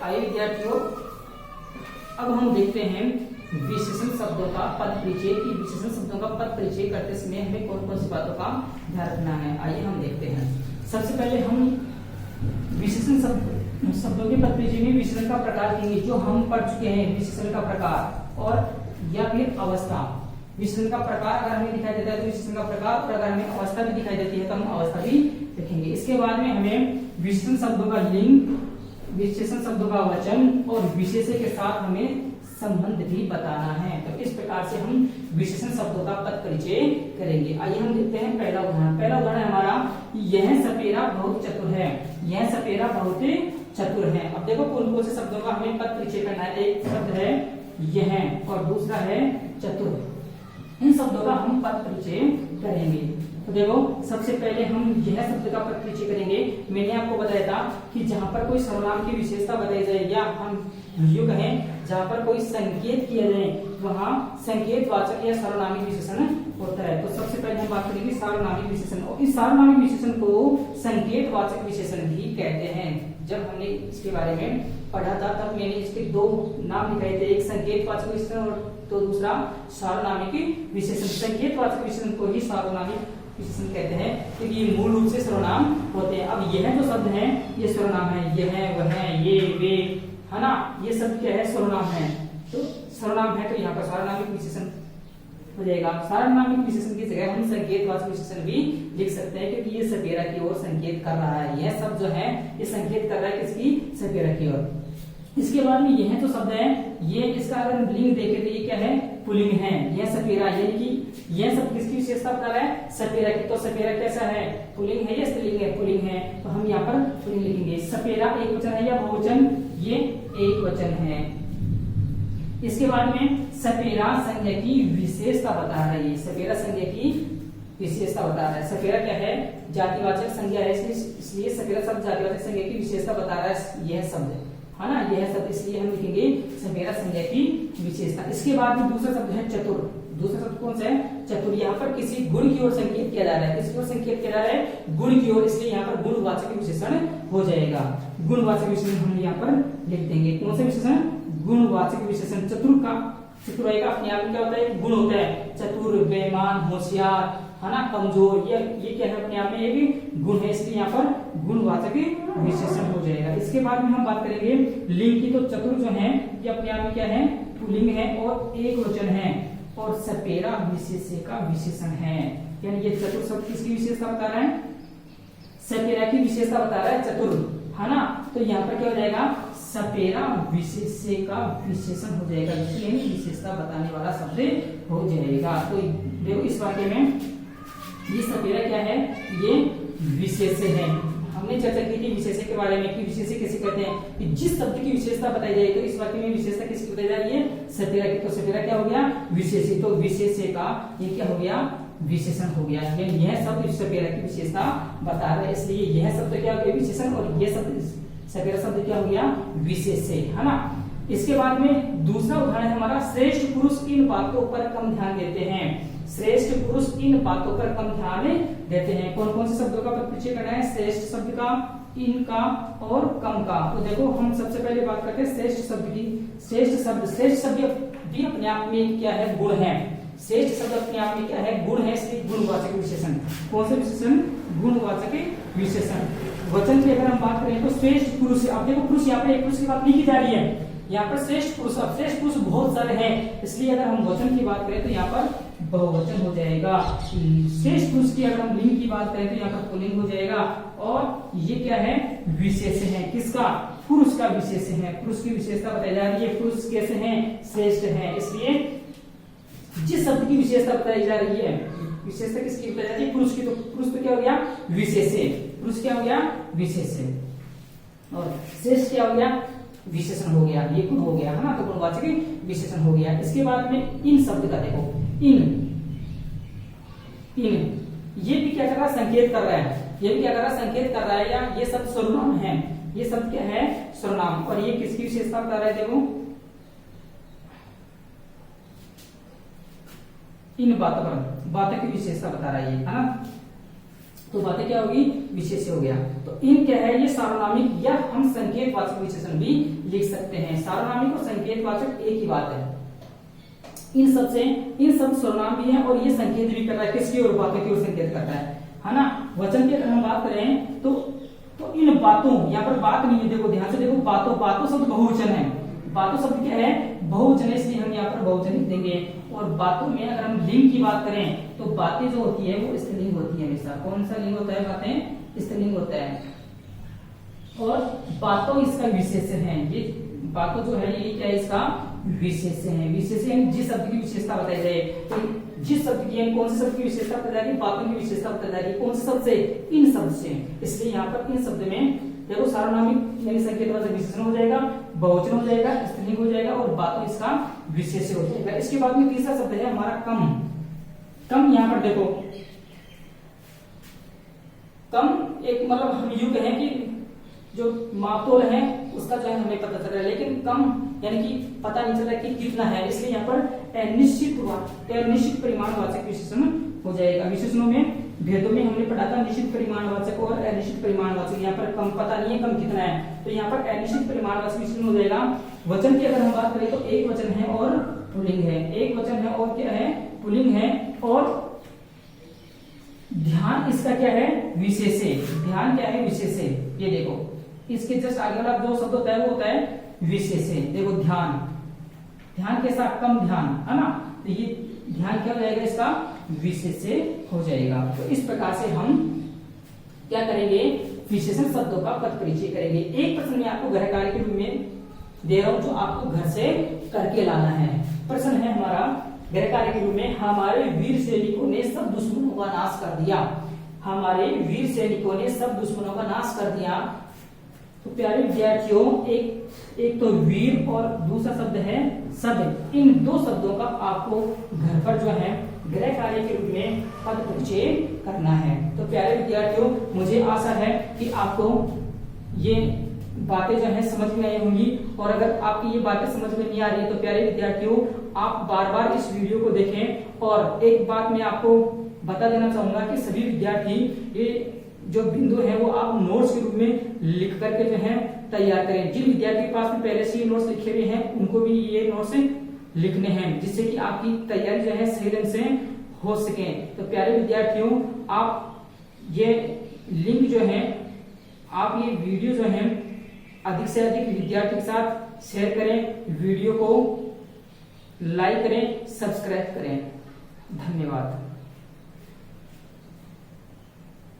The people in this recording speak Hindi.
आइए विद्यार्थियों, अब हम देखते हैं विशेषण शब्दों का पद परिचय की विशेषण शब्दों का पद परिचय करते समय हमें कौन कौन सी बातों का ध्यान रखना है। आइए हम देखते हैं। सबसे पहले हम विशेषण शब्दों के पद परिचय में विशेषण का प्रकार देंगे, जो हम पढ़ चुके हैं। विशेषण का प्रकार और या फिर अवस्था। विशेषण का प्रकार अगर हमें दिखाई देता है तो विशेषण का प्रकार, और अगर हमें अवस्था भी दिखाई देती है तो हम अवस्था भी लिखेंगे। इसके बाद में हमें विशेषण शब्दों का लिंग, विशेषण शब्दों का वचन और विशेषण के साथ हमें संबंध भी बताना है। तो इस प्रकार से हम विशेषण शब्दों का पद परिचय करेंगे। आइए हम देखते हैं पहला उदाहरण। पहला उदाहरण हमारा, यह सपेरा बहुत चतुर है। यह सपेरा बहुत चतुर है। अब देखो कौन कौन से शब्दों का हमें पद परिचय करना है। एक शब्द है यह और दूसरा है चतुर। इन शब्दों का हम पद परिचय करेंगे। तो देखो सबसे पहले हम यह शब्द का पद परिचय करेंगे। मैंने आपको बताया था कि जहां पर कोई सर्वनाम की विशेषता बताई जाए या हम यूं कहें जहां पर कोई संकेत किया जाए वहां संकेतवाचक या सर्वनामिक विशेषण होता है। तो सबसे पहले हम बात करेंगे सार्वनामिक विशेषण, और इस सार्वनामिक विशेषण को संकेतवाचक विशेषण भी कहते हैं। जब हमने इसके बारे में पढ़ा था तब मैंने इसके दो नाम दिखाए थे, एक संकेतवाचक विशेषण और तो दूसरा सार्वनामिक विशेषण। संकेतवाचक विशेषण को ही सार्वनामिक विशेषण कहते हैं क्योंकि ये मूल रूप से सर्वनाम होते हैं। अब यह जो शब्द है ये सर्वनाम है, यह वह ये वे, है ना, ये शब्द क्या है, सर्वनाम है। तो सर्वनाम है तो यहाँ पर सार्वनामिक विशेषण हो जाएगा। सार्वनामिक विशेषण की जगह हम संकेतवाचक विशेषण भी लिख सकते हैं क्योंकि ये सपेरा की ओर संकेत कर रहा है। यह शब्द जो है ये संकेत कर रहा है किसकी, सपेरा की ओर। इसके बाद में यह जो शब्द है ये इसका अगर लिंग देखें तो ये क्या है, पुल्लिंग है। यह सपेरा, यानी कि यह शब्द किसकी विशेषता बता रहा है, सपेरा की। तो सपेरा कैसा है, पुल्लिंग है या स्त्रीलिंग है, पुल्लिंग है। तो हम यहाँ पर पुल्लिंग लिखेंगे। सपेरा एक वचन है या बहुवचन, ये एक वचन है। इसके बाद में सपेरा संज्ञा की विशेषता बता रहा है। सपेरा संज्ञा की विशेषता बता रहा है। सपेरा क्या है, जातिवाचक संज्ञा है, इसलिए सपेरा शब्द जातिवाचक संज्ञा की विशेषता बता रहा है। यह शब्द है ना, यह शब्द, इसलिए हम लिखेंगे सपेरा संज्ञा की विशेषता। इसके बाद में दूसरा शब्द है चतुर। दूसरा शब्द कौन सा है, चतुर। यहाँ पर किसी गुण की ओर संकेत किया जा रहा है। किसकी ओर संकेत किया जा रहा है, गुण की ओर, इसलिए यहाँ पर गुणवाचक विशेषण हो जाएगा। गुणवाचक विशेषण हम यहाँ पर लिख देंगे। कौन सा विशेषण, गुणवाचक विशेषण। चतुर का, चतुराई का अपने आप में क्या होता है, गुण होता है। चतुर, बेईमान, होशियार, है ना, कमजोर, ये क्या है, अपने आप में एक गुण है, इसलिए यहाँ पर गुणवाचक विशेषण हो जाएगा। इसके बाद में हम बात करेंगे लिंग की। तो चतुर जो है ये अपने आप में क्या है, पुल्लिंग है और एक वचन है, और सपेरा विशेष्य का विशेषण है। यानी ये चतुर शब्द किसकी विशेषता बता रहा है, सपेरा की विशेषता बता रहा है, चतुर, है ना। तो यहाँ पर क्या हो जाएगा, सपेरा विशेष्य का विशेषण हो जाएगा, इसलिए विशेषता बताने वाला शब्द हो जाएगा। तो देखो इस वाक्य में ये सपेरा क्या है, ये विशेष्य है। हमने चर्चा की थी विशेष्य के बारे में कि विशेष्य किसे कहते हैं, कि जिस शब्द की विशेषता बताई जाए। तो इस वाक्य में विशेषता किसकी बताई जा रही है, सपेरा की। तो सपेरा क्या हो गया, विशेष्य। तो विशेष्य का ये क्या हो गया, विशेषण हो गया। यह शब्द सपेरा की विशेषता बता रहा है, इसलिए यह शब्द क्या हो गया, विशेषण, और यह शब्द सपेरा शब्द क्या हो गया, विशेष्य, है ना। इसके बाद में दूसरा उदाहरण हमारा, श्रेष्ठ पुरुष इन बातों पर कम ध्यान देते हैं। श्रेष्ठ पुरुष इन बातों पर कम ध्यान देते हैं। कौन कौन से शब्दों का पद परिचय करना है, श्रेष्ठ शब्द का, इन का और कम का। तो देखो हम सबसे पहले बात करते हैं श्रेष्ठ शब्द की। श्रेष्ठ शब्द भी अपने आप में क्या है, गुण है। श्रेष्ठ शब्द अपने आप में क्या है, गुण है, इसलिए गुणवाचक विशेषण। कौन सा विशेषण, गुणवाचक विशेषण। वचन की अगर हम बात करें तो श्रेष्ठ पुरुष। अब देखो पुरुष, यहाँ पे एक पुरुष की बात नहीं की जा रही है, यहाँ पर श्रेष्ठ पुरुष। अब श्रेष्ठ पुरुष बहुत सारे हैं, इसलिए अगर हम वचन की बात करें तो यहाँ पर बहुवचन हो जाएगा। श्रेष्ठ पुरुष की अगर हम लिंग की बात करें तो यहाँ पर पुल्लिंग हो जाएगा। और ये क्या है, विशेष है। किसका, पुरुष का विशेष है। पुरुष की विशेषता बताई जा रही है, पुरुष कैसे हैं, श्रेष्ठ है। इसलिए जिस शब्द की विशेषता बताई जा रही है, विशेषता किसकी बताई जा रही है, पुरुष की। तो पुरुष तो क्या हो गया, विशेष है। पुरुष क्या हो गया, विशेष है। और श्रेष्ठ क्या हो गया, विशेषण हो गया, ये गुण हो गया, है ना। तो गुणवाचक विशेषण हो गया। इसके बाद में इन शब्द का देखो, इन ये भी क्या कर रहा है, संकेत कर रहा है। ये भी क्या कर रहा है, संकेत कर रहा है, या ये सब सर्वनाम है। ये सब क्या है, सर्वनाम। और ये किसकी विशेषता बता रहा है, देखो इन बातों पर, बातों की विशेषता बता रहा है ये, है ना। तो बातें क्या होगी, विशेष्य हो गया। तो इन क्या है, ये सार्वनामिक या हम संकेतवाचक विशेषण भी लिख सकते हैं। सार्वनामिक और संकेतवाचक एक ही बात है। इन सब सर्वनाम भी है और ये संकेत भी कर रहा है, किसकी ओर, बातों की ओर संकेत करता है ना। वचन की अगर हम बात करें तो इन बातों, यहाँ पर बात नहीं है, देखो ध्यान से देखो, बातों शब्द बहुवचन है। बातों शब्द क्या है, बहुवचन है, इसलिए हम यहाँ पर बहुवचन लिख देंगे। और बातों में अगर हम लिंग की बात करें तो बातें जो होती है वो स्त्रीलिंग होती है हमेशा। कौन सा लिंग होता है, बातें स्त्रीलिंग होता है। और बातों इसका विशेषण है, ये बातों जो है ये क्या है, इसका विशेषण है। विशेषण जिस शब्द की विशेषता बताई जाए, तो जिस शब्द की, कौन से शब्द की विशेषता बताई जा रही है, बातों की विशेषता बताई जा रही है, कौन से शब्द से, इन शब्द से। इसलिए यहाँ पर इन शब्द में देखो सार्वनामिक यानी संकेतवाचक विशेषण हो जाएगा, बहुवचन हो जाएगा, स्त्रीलिंग हो जाएगा और बातों इसका विशेष्य हो जाएगा। इसके बाद में तीसरा शब्द है हमारा कम। कम यहाँ पर देखो, कम एक मतलब हम यूं कहें कि जो मापतोल है उसका जो है हमें पता चल रहा है, लेकिन कम यानी कि पता नहीं चल रहा कि कितना है, इसलिए यहाँ पर निश्चित परिमाणवाचक विशेषण हो जाएगा। विशेषणों में भेदों में हमने पढ़ा था निश्चित परिमाणवाचक और अनिश्चित परिमाणवाचक। यहाँ पर कम पता नहीं है कम कितना है, तो यहाँ पर अनिश्चित परिमाणवाचक विशेषण हो जाएगा। वचन की अगर हम बात करें तो एक वचन है और पुल्लिंग है, एक वचन है और क्या है, पुल्लिंग है। और ध्यान इसका क्या है, विशेष्य। ध्यान क्या है, विशेष्य। ये देखो इसके जस्ट आगे वाला जो शब्द होता है वो होता है विशेष्य। देखो ध्यान, ध्यान कैसा, कम ध्यान है ना, तो ये ध्यान क्या हो जाएगा, इसका विशेष्य हो जाएगा। तो इस प्रकार से हम क्या करेंगे, विशेषण शब्दों का पद परिचय करेंगे। एक प्रश्न में आपको गृह कार्य के रूप में दे रहा हूं जो आपको घर से करके लाना है। प्रश्न है हमारा गृह कार्य के रूप में, हमारे वीर सैनिकों ने सब दुश्मनों का नाश कर दिया। हमारे वीर सैनिकों ने सब दुश्मनों का नाश कर दिया। तो प्यारे विद्यार्थियों, एक तो वीर और दूसरा शब्द है सब। इन दो शब्दों का आपको घर पर जो है गृह कार्य के रूप में पद परिचय करना है। तो प्यारे विद्यार्थियों, मुझे आशा है कि आपको ये बातें जो है समझ में आई होंगी। और अगर आपकी ये बातें समझ में नहीं आ रही है तो प्यारे विद्यार्थियों, आप बार बार इस वीडियो को देखें। और एक बात मैं आपको बता देना चाहूंगा कि सभी विद्यार्थी ये जो बिंदु है वो आप नोट्स के रूप में लिख करके जो है तैयार करें। जिन विद्यार्थी के पास में पहले से नोट्स लिखे हुए हैं उनको भी ये नोट्स लिखने हैं, जिससे कि आपकी तैयारी जो है सही ढंग से हो सके। तो प्यारे विद्यार्थियों, आप ये लिंक जो है, आप ये वीडियो जो है अधिक से अधिक विद्यार्थी के साथ शेयर करें, वीडियो को लाइक करें, सब्सक्राइब करें। धन्यवाद।